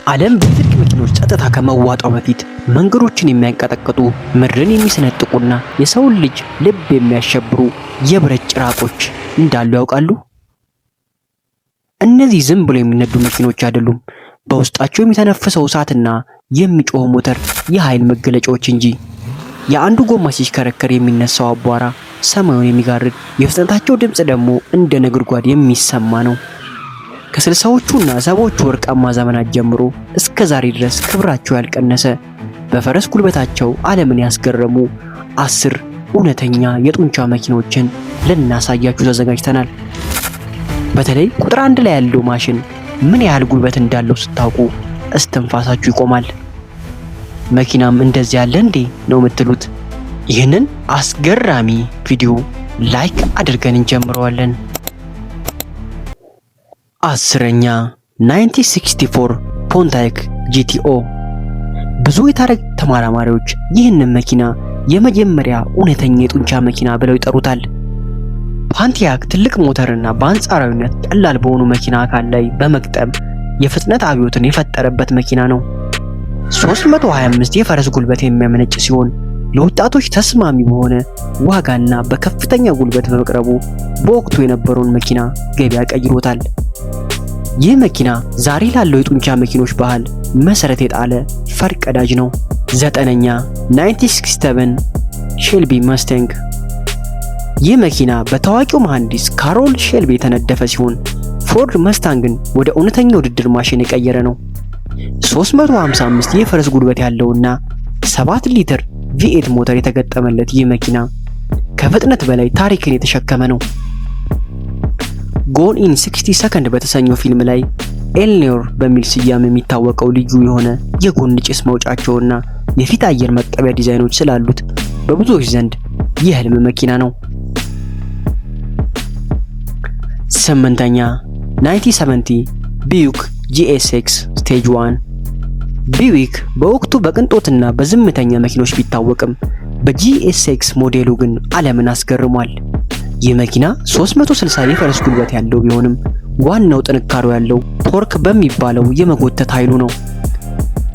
ዓለም በትልቅ መኪኖች ጸጥታ ከመዋጣው በፊት መንገዶችን የሚያንቀጠቅጡ ምድርን የሚሰነጥቁና የሰውን ልጅ ልብ የሚያሸብሩ የብረት ጭራቆች እንዳሉ ያውቃሉ? እነዚህ ዝም ብሎ የሚነዱ መኪኖች አይደሉም። በውስጣቸው የሚተነፍሰው እሳትና የሚጮህ ሞተር የኃይል መገለጫዎች እንጂ። የአንዱ ጎማ ሲሽከረከር የሚነሳው አቧራ ሰማዩን የሚጋርድ፣ የፍጥነታቸው ድምፅ ደግሞ እንደ ነጎድጓድ የሚሰማ ነው። ከ60ዎቹና 70ዎቹ ወርቃማ ዘመናት ጀምሮ እስከ ዛሬ ድረስ ክብራቸው ያልቀነሰ በፈረስ ጉልበታቸው ዓለምን ያስገረሙ 10 እውነተኛ የጡንቻ መኪኖችን ልናሳያችሁ ተዘጋጅተናል። በተለይ ቁጥር 1 ላይ ያለው ማሽን ምን ያህል ጉልበት እንዳለው ስታውቁ እስትንፋሳችሁ ይቆማል። መኪናም እንደዚህ ያለ እንዴ ነው የምትሉት? ይህንን አስገራሚ ቪዲዮ ላይክ አድርገን እንጀምረዋለን። 10ኛ 1964 ፖንታይክ GTO። ብዙ የታሪክ ተመራማሪዎች ይህንን መኪና የመጀመሪያ እውነተኛ የጡንቻ መኪና ብለው ይጠሩታል። ፖንቲያክ ትልቅ ሞተርና በአንጻራዊነት ቀላል በሆኑ መኪና አካል ላይ በመግጠም የፍጥነት አብዮትን የፈጠረበት መኪና ነው። 325 የፈረስ ጉልበት የሚያመነጭ ሲሆን ለወጣቶች ተስማሚ በሆነ ዋጋና በከፍተኛ ጉልበት በመቅረቡ በወቅቱ የነበረውን መኪና ገበያ ቀይሮታል። ይህ መኪና ዛሬ ላለው የጡንቻ መኪኖች ባህል መሰረት የጣለ ፈርቀዳጅ ነው። 9ኛ 1967 ሼልቢ መስታንግ። ይህ መኪና በታዋቂው መሐንዲስ ካሮል ሼልቢ የተነደፈ ሲሆን ፎርድ መስታንግን ወደ እውነተኛ ውድድር ማሽን የቀየረ ነው። 355 የፈረስ ጉልበት ያለውና 7 ሊትር V8 ሞተር የተገጠመለት ይህ መኪና ከፍጥነት በላይ ታሪክን የተሸከመ ነው። ጎን ኢን 60 ሰከንድ በተሰኘው ፊልም ላይ ኤልኒዮር በሚል ስያሜ የሚታወቀው ልዩ የሆነ የጎን ጭስ መውጫቸውና የፊት አየር መቀበያ ዲዛይኖች ስላሉት በብዙዎች ዘንድ የህልም መኪና ነው። 8ኛ 1970 ቢዩክ GSX ስቴጅ 1። ቢዩክ በወቅቱ በቅንጦትና በዝምተኛ መኪኖች ቢታወቅም በGSX ሞዴሉ ግን ዓለምን አስገርሟል። ይህ መኪና 360 የፈረስ ጉልበት ያለው ቢሆንም ዋናው ጥንካሬው ያለው ቶርክ በሚባለው የመጎተት ኃይሉ ነው።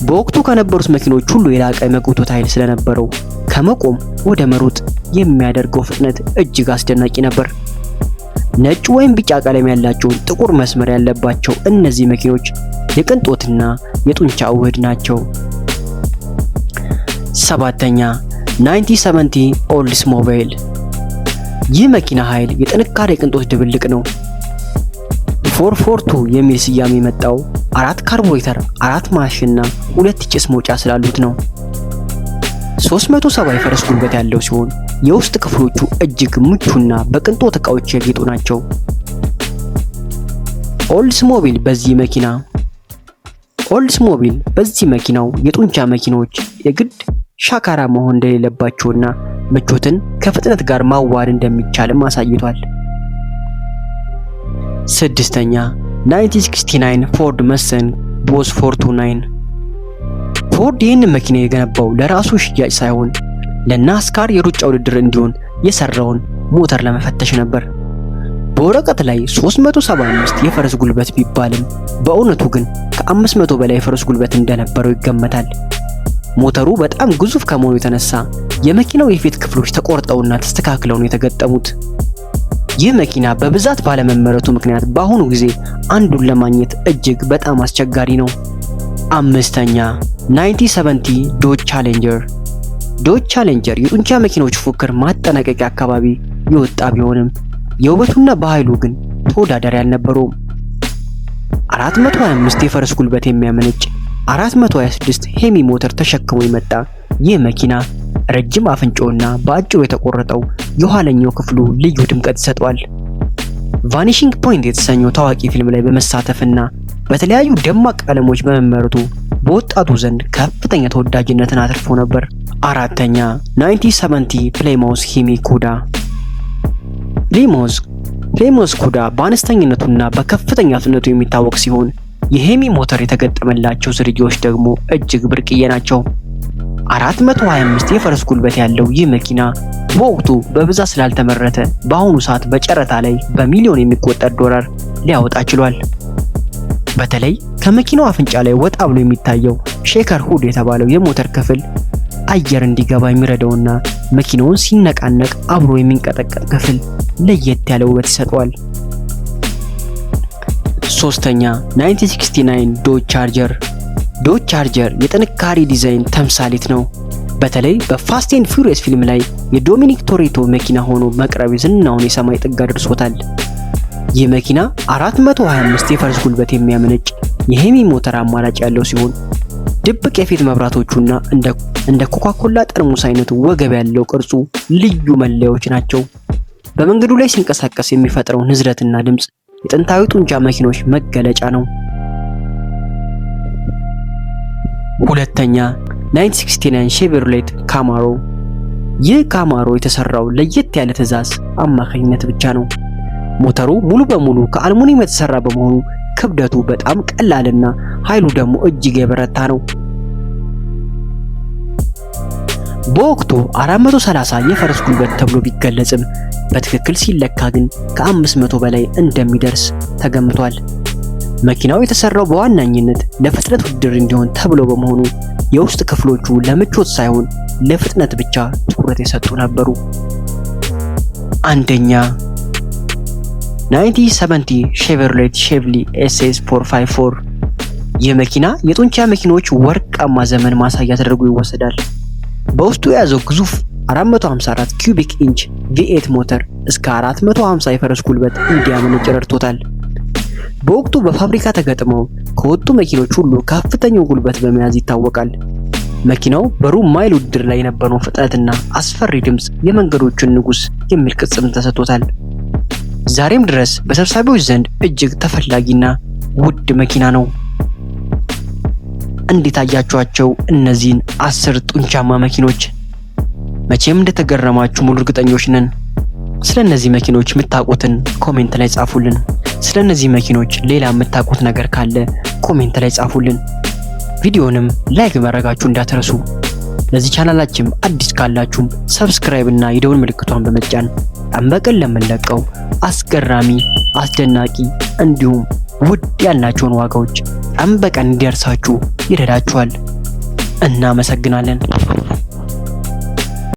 በወቅቱ ከነበሩት መኪኖች ሁሉ የላቀ የመጎተት ኃይል ስለነበረው ከመቆም ወደ መሮጥ የሚያደርገው ፍጥነት እጅግ አስደናቂ ነበር። ነጭ ወይም ቢጫ ቀለም ያላቸውን ጥቁር መስመር ያለባቸው እነዚህ መኪኖች የቅንጦትና የጡንቻ ውህድ ናቸው። 7ኛ 1970 ኦልድስሞባይል። ይህ መኪና ኃይል የጥንካሬ ቅንጦት ድብልቅ ነው። 442 የሚል ስያሜ የመጣው 4 ካርቡሬተር፣ 4 ማርሽና 2 ጭስ መውጫ ስላሉት ነው። 370 የፈረስ ጉልበት ያለው ሲሆን የውስጥ ክፍሎቹ እጅግ ምቹና በቅንጦት ዕቃዎች ያጌጡ ናቸው። ኦልድስሞቢል በዚህ መኪናው የጡንቻ መኪኖች የግድ ሻካራ መሆን እንደሌለባቸውና ምቾትን ከፍጥነት ጋር ማዋሃድ እንደሚቻልም አሳይቷል። 6ኛ 1969 ፎርድ መሰን ቦዝ 429። ፎርድ ይህንን መኪና የገነባው ለራሱ ሽያጭ ሳይሆን ለናስካር የሩጫ ውድድር እንዲሆን የሰራውን ሞተር ለመፈተሽ ነበር። በወረቀት ላይ 375 የፈረስ ጉልበት ቢባልም በእውነቱ ግን ከ500 በላይ የፈረስ ጉልበት እንደነበረው ይገመታል። ሞተሩ በጣም ግዙፍ ከመሆኑ የተነሳ የመኪናው የፊት ክፍሎች ተቆርጠውና ተስተካክለው ነው የተገጠሙት። ይህ መኪና በብዛት ባለመመረቱ ምክንያት በአሁኑ ጊዜ አንዱን ለማግኘት እጅግ በጣም አስቸጋሪ ነው። 5ኛ 1970 ዶጅ ቻሌንጀር። ዶጅ ቻሌንጀር የጡንቻ መኪኖች ፉክክር ማጠናቀቂያ አካባቢ የወጣ ቢሆንም የውበቱና በኃይሉ ግን ተወዳዳሪ አልነበረውም። 425 የፈረስ ጉልበት የሚያመነጭ 426 ሄሚ ሞተር ተሸክሞ የመጣ ይህ መኪና ረጅም አፍንጫውና በአጭሩ የተቆረጠው የኋለኛው ክፍሉ ልዩ ድምቀት ይሰጠዋል። ቫኒሺንግ ፖይንት የተሰኘው ታዋቂ ፊልም ላይ በመሳተፍና በተለያዩ ደማቅ ቀለሞች በመመረቱ በወጣቱ ዘንድ ከፍተኛ ተወዳጅነትን አትርፎ ነበር። 4ኛ 1970 ፕሌሞዝ ሄሚ ኩዳ። ፕሌሞዝ ኩዳ በአነስተኝነቱና በከፍተኛ ፍጥነቱ የሚታወቅ ሲሆን የሄሚ ሞተር የተገጠመላቸው ዝርያዎች ደግሞ እጅግ ብርቅዬ ናቸው። 425 የፈረስ ጉልበት ያለው ይህ መኪና በወቅቱ በብዛት ስላልተመረተ በአሁኑ ሰዓት በጨረታ ላይ በሚሊዮን የሚቆጠር ዶላር ሊያወጣ ችሏል። በተለይ ከመኪናው አፍንጫ ላይ ወጣ ብሎ የሚታየው ሼከር ሁድ የተባለው የሞተር ክፍል አየር እንዲገባ የሚረዳውና መኪናውን ሲነቃነቅ አብሮ የሚንቀጠቀጥ ክፍል ለየት ያለ ውበት ይሰጠዋል። ሶስተኛ 1969 ዶጅ ቻርጀር። ዶጅ ቻርጀር የጥንካሬ ዲዛይን ተምሳሌት ነው። በተለይ በፋስት ኤንድ ፊውሪየስ ፊልም ላይ የዶሚኒክ ቶሬቶ መኪና ሆኖ መቅረብ ዝናውን የሰማይ ጥግ አድርሶታል። ይህ መኪና 425 የፈረስ ጉልበት የሚያመነጭ የሄሚ ሞተር አማራጭ ያለው ሲሆን ድብቅ የፊት መብራቶቹና እንደ ኮካኮላ ጠርሙስ አይነቱ ወገብ ያለው ቅርጹ ልዩ መለያዎች ናቸው። በመንገዱ ላይ ሲንቀሳቀስ የሚፈጥረው ንዝረትና ድምፅ የጥንታዊ ጡንቻ መኪኖች መገለጫ ነው። ሁለተኛ 1969 ሼቭሮሌት ካማሮ። ይህ ካማሮ የተሰራው ለየት ያለ ትዕዛዝ አማካኝነት ብቻ ነው። ሞተሩ ሙሉ በሙሉ ከአልሙኒየም የተሰራ በመሆኑ ክብደቱ በጣም ቀላልና ኃይሉ ደግሞ እጅግ የበረታ ነው። በወቅቱ 430 የፈረስ ጉልበት ተብሎ ቢገለጽም በትክክል ሲለካ ግን ከ500 በላይ እንደሚደርስ ተገምቷል። መኪናው የተሰራው በዋናኝነት ለፍጥነት ውድድር እንዲሆን ተብሎ በመሆኑ የውስጥ ክፍሎቹ ለምቾት ሳይሆን ለፍጥነት ብቻ ትኩረት የሰጡ ነበሩ። አንደኛ 1970 ሼቨሮሌት ሼቭሊ ኤስኤስ 454። ይህ መኪና የጡንቻ መኪኖች ወርቃማ ዘመን ማሳያ ተደርጎ ይወሰዳል። በውስጡ የያዘው ግዙፍ 454 ኪዩቢክ ኢንች V8 ሞተር እስከ 450 የፈረስ ጉልበት እንዲያመነጭ ረድቶታል። በወቅቱ በፋብሪካ ተገጥመው ከወጡ መኪኖች ሁሉ ከፍተኛው ጉልበት በመያዝ ይታወቃል። መኪናው በሩብ ማይል ውድድር ላይ የነበረውን ፍጥነትና አስፈሪ ድምፅ የመንገዶችን ንጉስ የሚል ቅጽም ተሰጥቶታል። ዛሬም ድረስ በሰብሳቢዎች ዘንድ እጅግ ተፈላጊና ውድ መኪና ነው። እንዴት አያችኋቸው እነዚህን 10 ጡንቻማ መኪኖች? መቼም እንደተገረማችሁ ሙሉ እርግጠኞች ነን። ስለነዚህ መኪኖች የምታውቁትን ኮሜንት ላይ ጻፉልን። ስለነዚህ መኪኖች ሌላ የምታውቁት ነገር ካለ ኮሜንት ላይ ጻፉልን። ቪዲዮንም ላይክ ማድረጋችሁ እንዳትረሱ። ለዚህ ቻናላችን አዲስ ካላችሁም ሰብስክራይብ እና የደወል ምልክቷን በመጫን ቀን በቀን ለምንለቀው አስገራሚ፣ አስደናቂ እንዲሁም ውድ ያልናቸውን ዋጋዎች ቀን በቀን እንዲደርሳችሁ ይረዳችኋል። እናመሰግናለን።